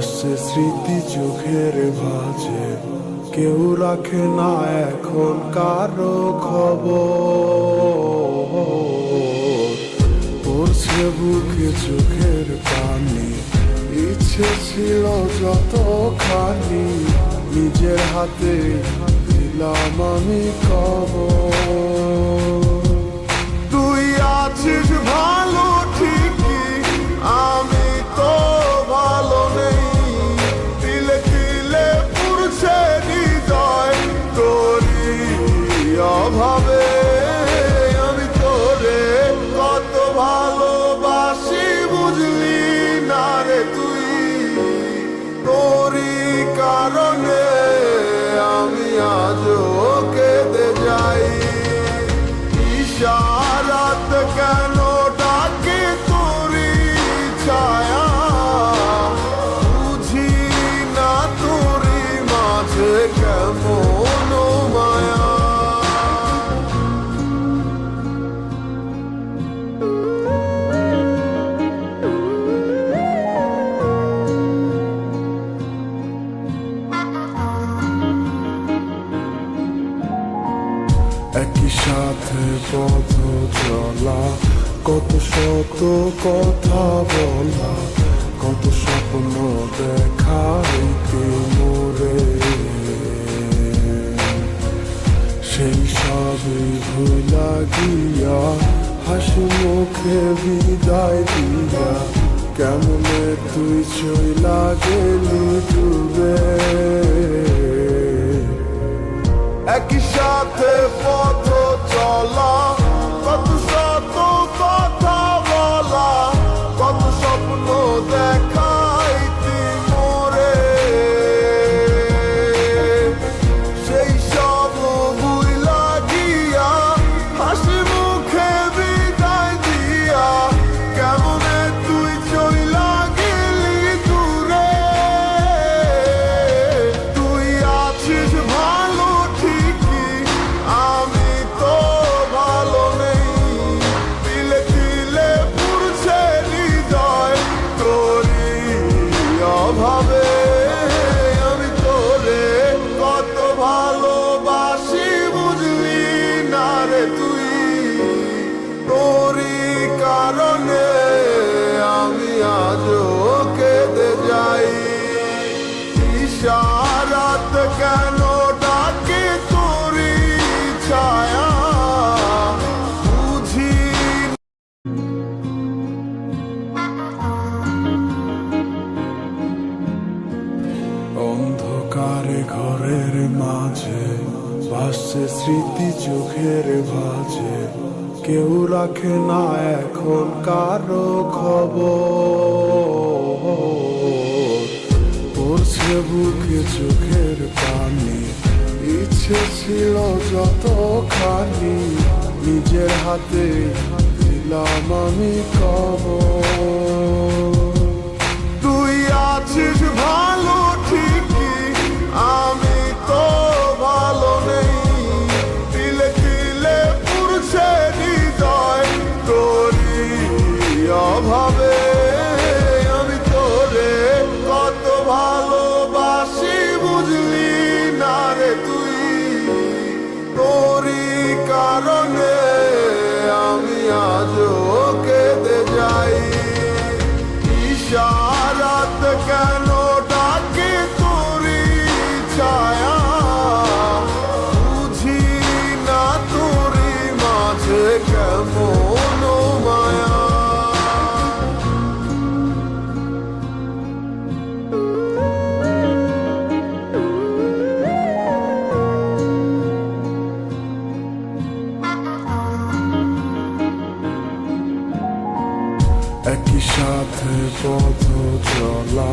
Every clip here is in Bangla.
ভাসছে স্মৃতি চোখের ভাঁজে, কেউ রাখে না এখন কারো খবর। পড়ছে বুকে চোখের পানি, ইচ্ছে ছিল যতখানি, নিজের হাতে দিলাম আমি কবর। তুই আছিস ভালো ঠিকই, আমি তো ভালো নেই। তিলে তিলে পুড়ছে হৃদয় তোরই অভাবে। আমি তোরে কত ভালোবাসি বুঝলি না রে তুই। তোরই কারণে আমি আজও কেঁদে যাই। ইশারাত কেন ডাকে তোরই ছায়া, বুঝি না তোরই মাঝে কেমন মায়া। একই সাথে পথ চলা, কত শত কথা বলা, কত স্বপ্ন দেখা মোরে। সেই সবই ভুলা গিয়া, হাসি মুখে বিদায় দিয়া, কেমনে তুই চইলা গেলি ডুবে। একই সাথে পথ চলা, কত শত কথা বলা, কত স্বপ্ন দেখাইতি মোরে। সেই সব ভুইলা গিয়া, হাসি মুখে বিদায় দিয়া, কেমনে তুই চইলা গেলি দূরে। তুই আছিস ভালো ঠিকই, আমি তো ভালো নেই। তিলে তিলে পুড়ছে হৃদয় তোরই অভাবে। আমি তোরে কত ভালোবাসি বুঝলি না রে তুই। তোরই কারণে আমি আজও কেঁদে যাই। ইশারাত কেন ডাকে তোরই ছায়া, বুঝি। অন্ধকারে ঘরের মাঝে ভাসছে স্মৃতি চোখের ভাঁজে, কেউ রাখে না এখন কারো খবর। পড়ছে বুকে চোখের পানি, ইচ্ছে ছিল যতখানি, নিজের হাতে দিলাম আমি কবর। তুই আছিস ভালো ঠিকই, আমি তো ভালো নেই। তিলে তিলে পুড়ছে হৃদয় তোরই অভাবে। আমি তোরে কত ভালোবাসি বুঝলি না রে তুই। তোরই কারণে আমি আজও কেঁদে যাই। ইশারাত কেন ডাকে তোরই ছায়া, বুঝি না তোরই মাঝে কেমন মায়া। একই সাথে পথ চলা,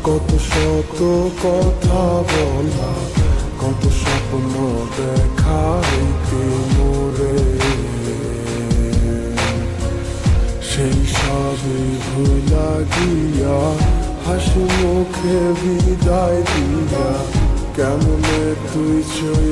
কত শত কথা বলা, কত স্বপ্ন দেখাইতে মোরে। সেই সবই ভুলা গিয়া, হাসি মুখে বিদায় দিয়া, কেমনে তুই চইলা